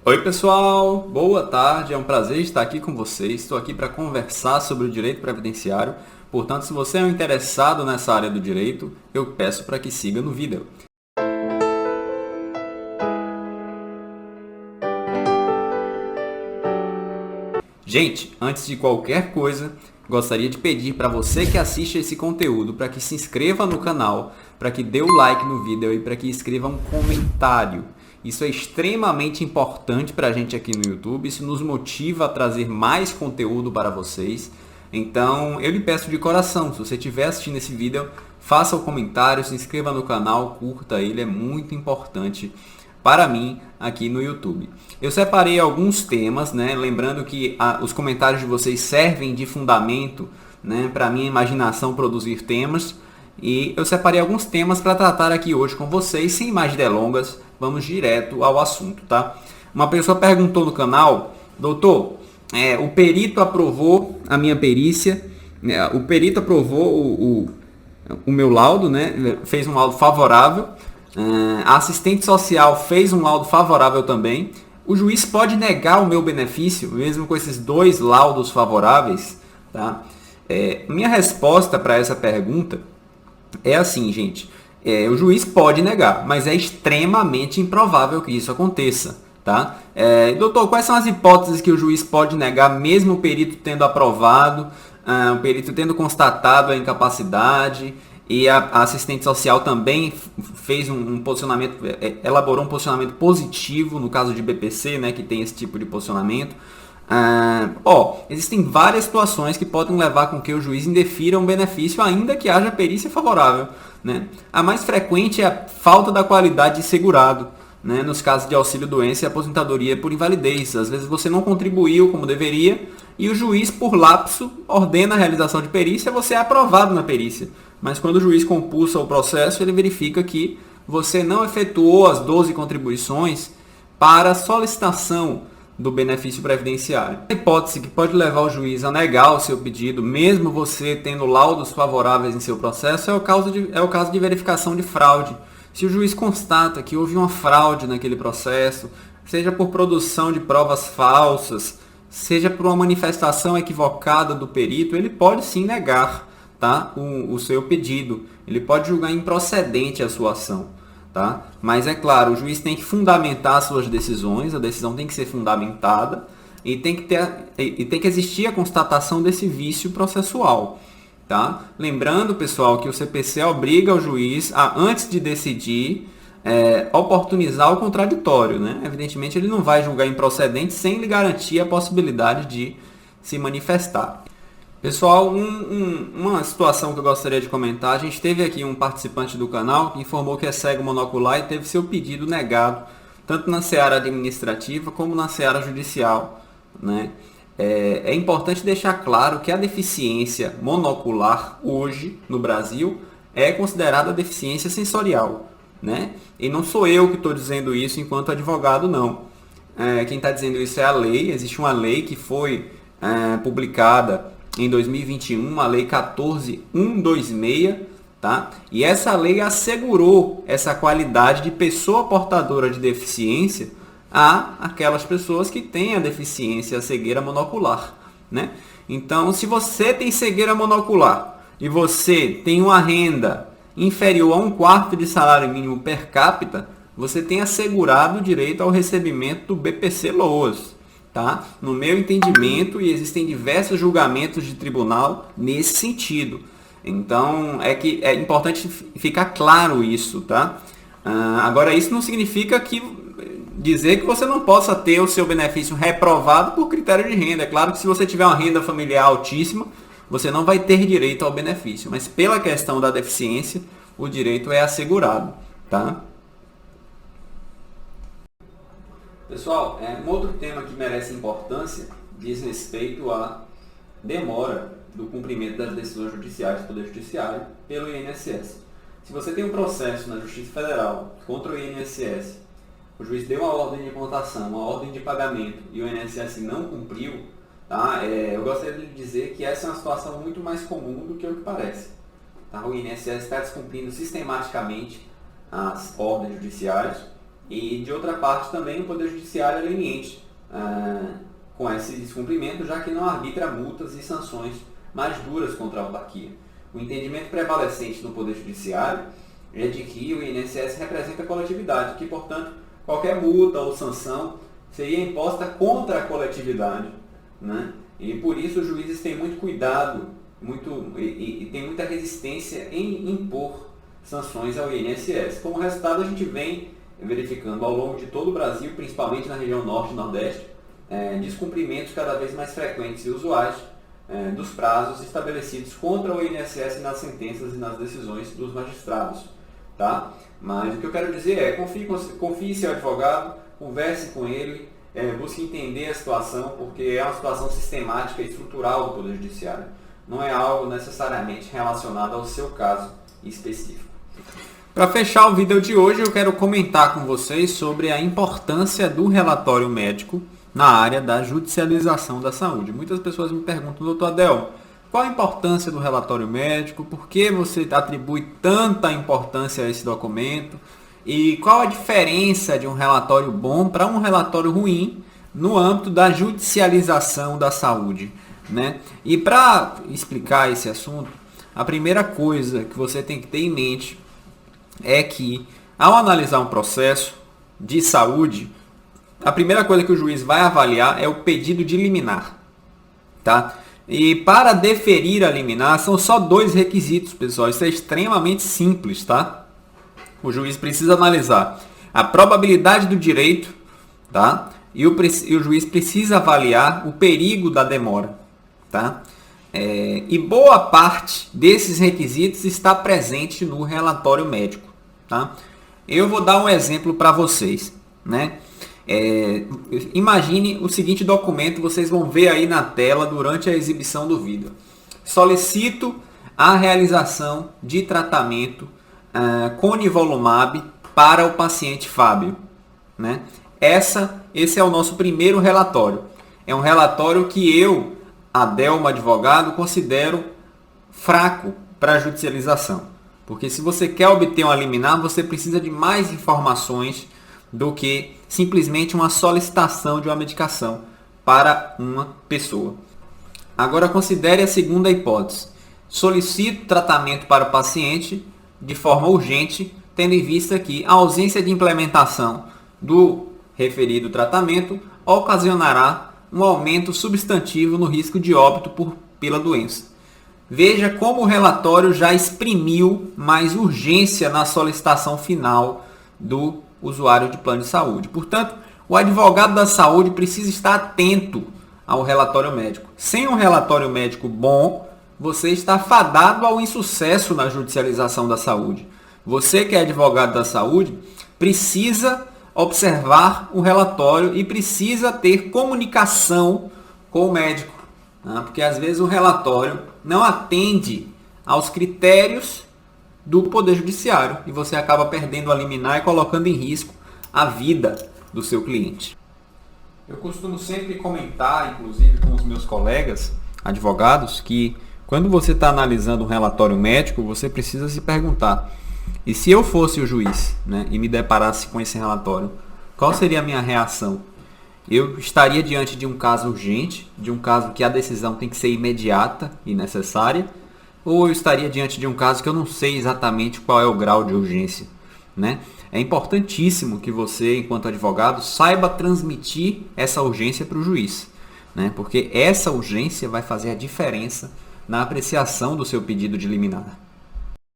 Oi pessoal, boa tarde, é um prazer estar aqui com vocês. Estou aqui para conversar sobre o direito previdenciário. Portanto, se você é um interessado nessa área do direito, eu peço para que siga no vídeo. Gente, antes de qualquer coisa, gostaria de pedir para você que assiste esse conteúdo para que se inscreva no canal, para que dê o like no vídeo e para que escreva um comentário. Isso é extremamente importante para a gente aqui no YouTube, isso nos motiva a trazer mais conteúdo para vocês. Então, eu lhe peço de coração, se você estiver assistindo esse vídeo, faça o comentário, se inscreva no canal, curta ele, é muito importante para mim aqui no YouTube. Eu separei alguns temas, né? Lembrando que os comentários de vocês servem de fundamento, né, para a minha imaginação produzir temas. E eu separei alguns temas para tratar aqui hoje com vocês, sem mais delongas, vamos direto ao assunto, tá? Uma pessoa perguntou no canal, doutor, o perito aprovou a minha perícia, o perito aprovou o meu laudo, né? Fez um laudo favorável, a assistente social fez um laudo favorável também. O juiz pode negar o meu benefício, mesmo com esses dois laudos favoráveis, tá? Minha resposta para essa pergunta é assim, gente. O juiz pode negar, mas é extremamente improvável que isso aconteça, tá? Doutor, quais são as hipóteses que o juiz pode negar, mesmo o perito tendo aprovado, o perito tendo constatado a incapacidade e a assistente social também fez um posicionamento, elaborou um posicionamento positivo no caso de BPC, né, que tem esse tipo de posicionamento. Existem várias situações que podem levar com que o juiz indefira um benefício, ainda que haja perícia favorável, né? A mais frequente é a falta da qualidade de segurado, né? Nos casos de auxílio-doença e aposentadoria por invalidez. Às vezes você não contribuiu como deveria e o juiz, por lapso, ordena a realização de perícia, você é aprovado na perícia. Mas quando o juiz compulsa o processo, ele verifica que você não efetuou as 12 contribuições para a solicitação do benefício previdenciário. A hipótese que pode levar o juiz a negar o seu pedido, mesmo você tendo laudos favoráveis em seu processo, é o caso de verificação de fraude. Se o juiz constata que houve uma fraude naquele processo, seja por produção de provas falsas, seja por uma manifestação equivocada do perito, ele pode sim negar, tá, o seu pedido. Ele pode julgar improcedente a sua ação. Tá? Mas é claro, o juiz tem que fundamentar suas decisões, a decisão tem que ser fundamentada e tem que existir a constatação desse vício processual. Tá? Lembrando, pessoal, que o CPC obriga o juiz a, antes de decidir, oportunizar o contraditório. Né? Evidentemente, ele não vai julgar improcedente sem lhe garantir a possibilidade de se manifestar. Pessoal, uma situação que eu gostaria de comentar, a gente teve aqui um participante do canal que informou que é cego monocular e teve seu pedido negado, tanto na seara administrativa como na seara judicial, né? É importante deixar claro que a deficiência monocular hoje no Brasil é considerada deficiência sensorial, né? E não sou eu que estou dizendo isso enquanto advogado, não. Quem está dizendo isso é a lei, existe uma lei que foi publicada em 2021, a Lei 14.126, tá? E essa lei assegurou essa qualidade de pessoa portadora de deficiência a aquelas pessoas que têm a deficiência, a cegueira monocular, né? Então, se você tem cegueira monocular e você tem uma renda inferior a 1/4 de salário mínimo per capita, você tem assegurado o direito ao recebimento do BPC-LOAS. Tá? No meu entendimento, e existem diversos julgamentos de tribunal nesse sentido. Então, é importante ficar claro isso. Tá? Agora, isso não significa dizer que você não possa ter o seu benefício reprovado por critério de renda. É claro que se você tiver uma renda familiar altíssima, você não vai ter direito ao benefício. Mas pela questão da deficiência, o direito é assegurado. Tá? Pessoal, um outro tema que merece importância diz respeito à demora do cumprimento das decisões judiciais do Poder Judiciário pelo INSS. Se você tem um processo na Justiça Federal contra o INSS, o juiz deu uma ordem de implantação, uma ordem de pagamento e o INSS não cumpriu, tá? Eu gostaria de dizer que essa é uma situação muito mais comum do que o que parece. Tá? O INSS está descumprindo sistematicamente as ordens judiciais e de outra parte também o Poder Judiciário é leniente com esse descumprimento, já que não arbitra multas e sanções mais duras contra a autarquia. O entendimento prevalecente no Poder Judiciário é de que o INSS representa a coletividade, que, portanto, qualquer multa ou sanção seria imposta contra a coletividade, né? E por isso os juízes têm muito cuidado e tem muita resistência em impor sanções ao INSS. Como resultado, a gente vem verificando ao longo de todo o Brasil, principalmente na região norte e nordeste, descumprimentos cada vez mais frequentes e usuais dos prazos estabelecidos contra o INSS nas sentenças e nas decisões dos magistrados. Tá? Mas o que eu quero dizer é, confie em seu advogado, converse com ele, busque entender a situação, porque é uma situação sistemática e estrutural do Poder Judiciário. Não é algo necessariamente relacionado ao seu caso específico. Para fechar o vídeo de hoje, eu quero comentar com vocês sobre a importância do relatório médico na área da judicialização da saúde. Muitas pessoas me perguntam, doutor Adel, qual a importância do relatório médico? Por que você atribui tanta importância a esse documento? E qual a diferença de um relatório bom para um relatório ruim no âmbito da judicialização da saúde, né? E para explicar esse assunto, a primeira coisa que você tem que ter em mente é que, ao analisar um processo de saúde, a primeira coisa que o juiz vai avaliar é o pedido de liminar, tá? E para deferir a liminar, são só 2 requisitos, pessoal. Isso é extremamente simples, tá? O juiz precisa analisar a probabilidade do direito, tá? E o juiz precisa avaliar o perigo da demora, tá? E boa parte desses requisitos está presente no relatório médico, tá? Eu vou dar um exemplo para vocês, né? Imagine o seguinte documento, vocês vão ver aí na tela durante a exibição do vídeo. Solicito a realização de tratamento com nivolumab para o paciente Fábio, né? Esse é o nosso primeiro relatório. É um relatório que eu, Adelmo advogado, considero fraco para a judicialização. Porque se você quer obter uma liminar, você precisa de mais informações do que simplesmente uma solicitação de uma medicação para uma pessoa. Agora considere a segunda hipótese. Solicito tratamento para o paciente de forma urgente, tendo em vista que a ausência de implementação do referido tratamento ocasionará um aumento substantivo no risco de óbito pela doença. Veja como o relatório já exprimiu mais urgência na solicitação final do usuário de plano de saúde. Portanto, o advogado da saúde precisa estar atento ao relatório médico. Sem um relatório médico bom, você está fadado ao insucesso na judicialização da saúde. Você que é advogado da saúde precisa observar o relatório e precisa ter comunicação com o médico, né? Porque às vezes o relatório não atende aos critérios do Poder Judiciário e você acaba perdendo a liminar e colocando em risco a vida do seu cliente. Eu costumo sempre comentar, inclusive com os meus colegas advogados, que quando você está analisando um relatório médico, você precisa se perguntar, e se eu fosse o juiz, né, e me deparasse com esse relatório, qual seria a minha reação? Eu estaria diante de um caso urgente, de um caso que a decisão tem que ser imediata e necessária, ou eu estaria diante de um caso que eu não sei exatamente qual é o grau de urgência, né? É importantíssimo que você, enquanto advogado, saiba transmitir essa urgência para o juiz, né? Porque essa urgência vai fazer a diferença na apreciação do seu pedido de liminar.